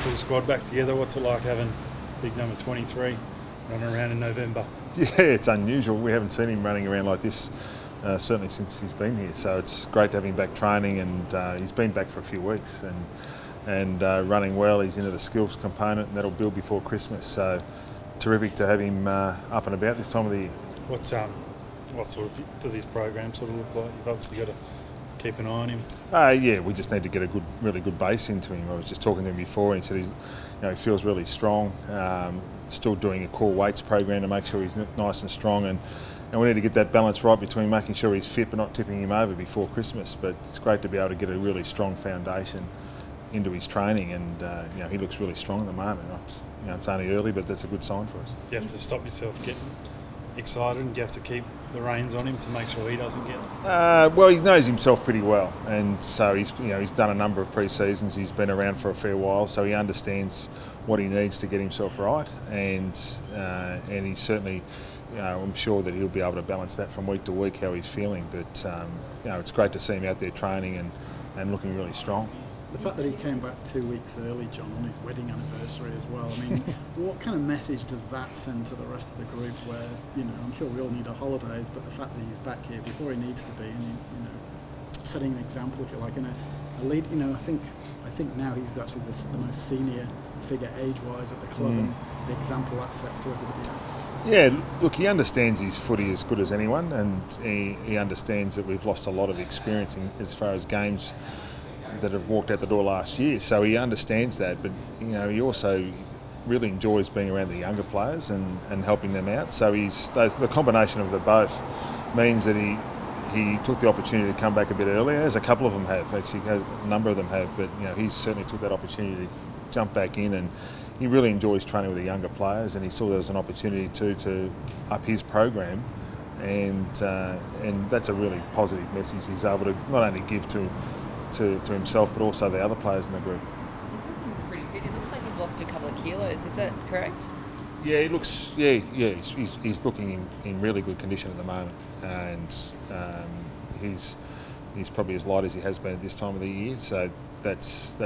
full squad back together. What's it like having big number 23 running around in November? Yeah, it's unusual. We haven't seen him running around like this certainly since he's been here. So it's great to have him back training, and he's been back for a few weeks and running well. He's into the skills component, and that'll build before Christmas. So terrific to have him up and about this time of the year. What sort of does his program sort of look like? You've obviously got to keep an eye on him. Yeah, we just need to get a really good base into him. I was just talking to him before, and he said he feels really strong. Still doing a core weights program to make sure he's nice and strong, and we need to get that balance right between making sure he's fit but not tipping him over before Christmas. But it's great to be able to get a really strong foundation into his training, and he looks really strong at the moment. It's only early, but that's a good sign for us. Do you have to stop yourself getting excited, and do you have to keep the reins on him to make sure he doesn't get well, he knows himself pretty well, and so he's done a number of pre-seasons. He's been around for a fair while, so he understands what he needs to get himself right, and he's certainly, I'm sure that he'll be able to balance that from week to week how he's feeling. But it's great to see him out there training and looking really strong. The fact that he came back 2 weeks early, John, on his wedding anniversary as well, I mean, what kind of message does that send to the rest of the group where, I'm sure we all need our holidays, but the fact that he's back here before he needs to be, and setting an example, if you like, and a lead, I think now he's actually the most senior figure age-wise at the club, and the example that sets to everybody else. Yeah, look, he understands his footy as good as anyone, and he understands that we've lost a lot of experience as far as games that have walked out the door last year, so he understands that. But he also really enjoys being around the younger players and helping them out. So the combination of the both means that he took the opportunity to come back a bit earlier, as a couple of them have actually, a number of them have. But he certainly took that opportunity to jump back in, and he really enjoys training with the younger players, and he saw there was an opportunity to up his program, and that's a really positive message he's able to not only give to himself but also the other players in the group. He's looking pretty fit. It looks like he's lost a couple of kilos. Is that correct? Yeah, he looks. Yeah. He's looking in really good condition at the moment, and he's probably as light as he has been at this time of the year. So that's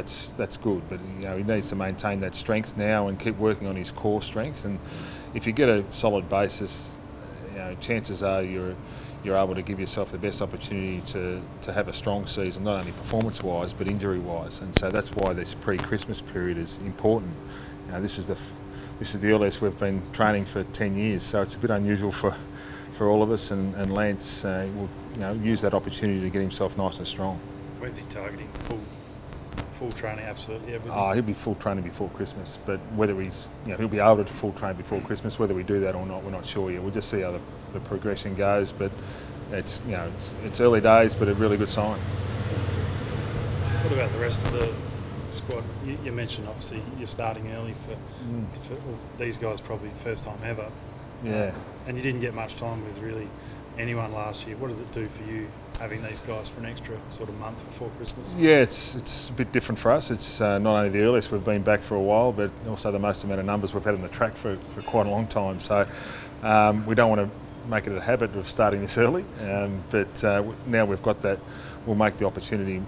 good. But he needs to maintain that strength now and keep working on his core strength. And if you get a solid basis, chances are you're able to give yourself the best opportunity to have a strong season, not only performance-wise but injury-wise. And so that's why this pre-Christmas period is important. This is the earliest we've been training for 10 years, so it's a bit unusual for all of us. And Lance will use that opportunity to get himself nice and strong. Where's he targeting? Full training, absolutely everything? He'll be full training before Christmas, but whether he'll be able to full train before Christmas. Whether we do that or not, we're not sure yet. We'll just see how the progression goes. But it's early days, but a really good sign. What about the rest of the squad? You mentioned obviously you're starting early for these guys, probably first time ever. Yeah. And you didn't get much time with really anyone last year. What does it do for you having these guys for an extra sort of month before Christmas? Yeah, it's a bit different for us. It's not only the earliest we've been back for a while, but also the most amount of numbers we've had on the track for quite a long time. So we don't want to make it a habit of starting this early, but now we've got that, we'll make the opportunity,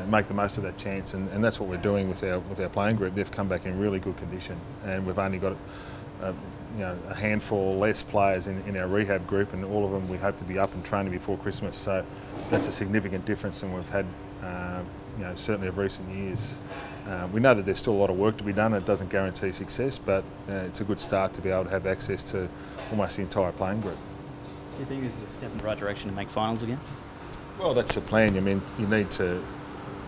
make the most of that chance, and that's what we're doing with our playing group. They've come back in really good condition, and we've only got a handful or less players in our rehab group, and all of them we hope to be up and training before Christmas. So that's a significant difference than we've had, certainly of recent years. We know that there's still a lot of work to be done. It doesn't guarantee success, but it's a good start to be able to have access to almost the entire playing group. Do you think this is a step in the right direction to make finals again? Well, that's the plan. I mean, you need to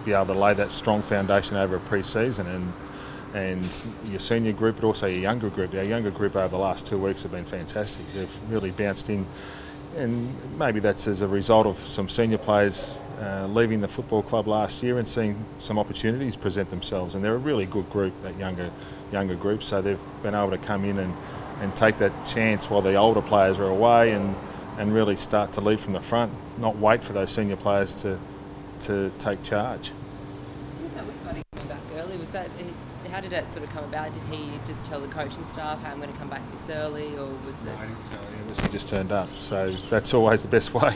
be able to lay that strong foundation over a pre-season, and your senior group, but also your younger group. Our younger group over the last 2 weeks have been fantastic. They've really bounced in, and maybe that's as a result of some senior players leaving the football club last year and seeing some opportunities present themselves. And they're a really good group, that younger group. So they've been able to come in and take that chance while the older players are away, and really start to lead from the front, not wait for those senior players to take charge. With Buddy coming back early, was Was that? How did that sort of come about? Did he just tell the coaching staff, "Hey, I'm going to come back this early," or was it? I didn't tell him. He just turned up. So that's always the best way.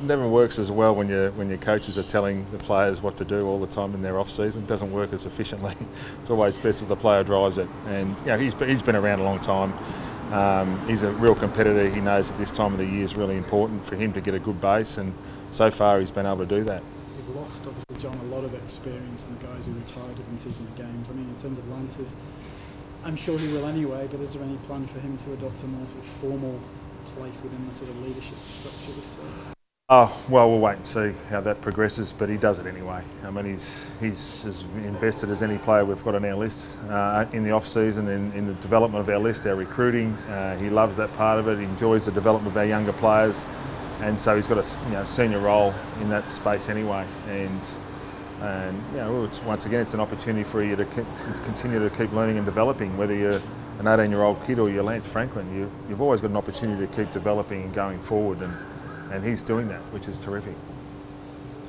Never works as well when your coaches are telling the players what to do all the time in their off season. It doesn't work as efficiently. It's always best if the player drives it. And he's been around a long time. He's a real competitor. He knows that this time of the year is really important for him to get a good base, and so far he's been able to do that. You've lost, obviously, John, a lot of experience in the guys who retired within seasons of games. I mean, in terms of Lance's, I'm sure he will anyway, but is there any plan for him to adopt a more sort of formal place within the sort of leadership structure this season? Oh, well, we'll wait and see how that progresses, but he does it anyway. I mean, he's as invested as any player we've got on our list in the off-season, in the development of our list, our recruiting. He loves that part of it. He enjoys the development of our younger players. And so he's got a senior role in that space anyway, and once again it's an opportunity for you to continue to keep learning and developing. Whether you're an 18-year-old kid or you're Lance Franklin, you've always got an opportunity to keep developing and going forward, and he's doing that, which is terrific.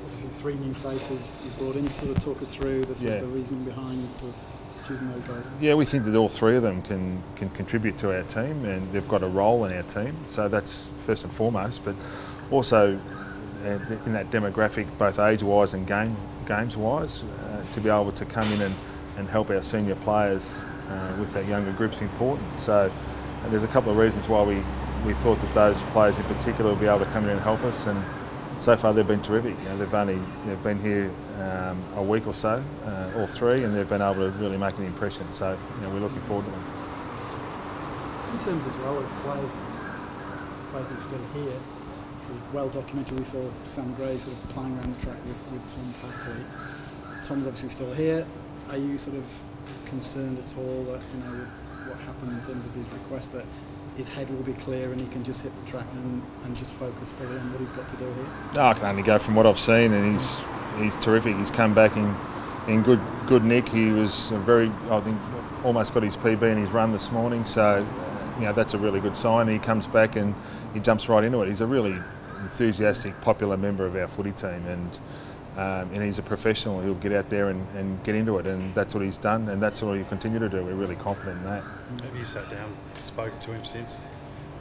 Obviously, 3 new faces you've brought in to sort of talk us through the reasoning behind sort of choosing those guys. Yeah, we think that all 3 of them can contribute to our team, and they've got a role in our team. So that's first and foremost, but also in that demographic, both age-wise and games-wise, to be able to come in and help our senior players with our younger groups is important. So there's a couple of reasons why we thought that those players in particular would be able to come in and help us, and so far they've been terrific. They've been here a week or so, all 3, and they've been able to really make an impression. So we're looking forward to them. In terms as well of players who are still here, it was well documented. We saw Sam Gray sort of playing around the track with Tom Packley. Tom's obviously still here. Are you sort of concerned at all that with what happened in terms of his request, that his head will be clear and he can just hit the track and just focus fully on what he's got to do here? No, I can only go from what I've seen, and he's terrific. He's come back in good nick. He was I think almost got his PB in his run this morning, so that's a really good sign. He comes back and he jumps right into it. He's a really enthusiastic, popular member of our footy team, and he's a professional. He'll get out there and get into it, and that's what he's done, and that's what he'll continue to do. We're really confident in that. Have you sat down, spoken to him since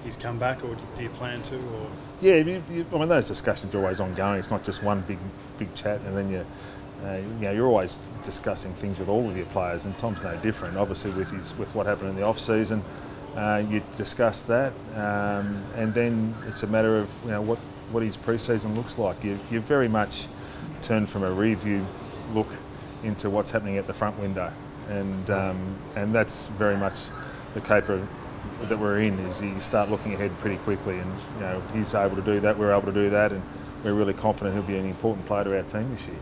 he's come back, or do you plan to? Or yeah, I mean, those discussions are always ongoing. It's not just one big chat, and then you're always discussing things with all of your players, and Tom's no different. Obviously, with what happened in the off season, you discuss that, and then it's a matter of what his pre-season looks like. You very much turn from a rear view look into what's happening at the front window, and that's very much the caper that we're in. Is you start looking ahead pretty quickly, and he's able to do that. We're able to do that, and we're really confident he'll be an important player to our team this year.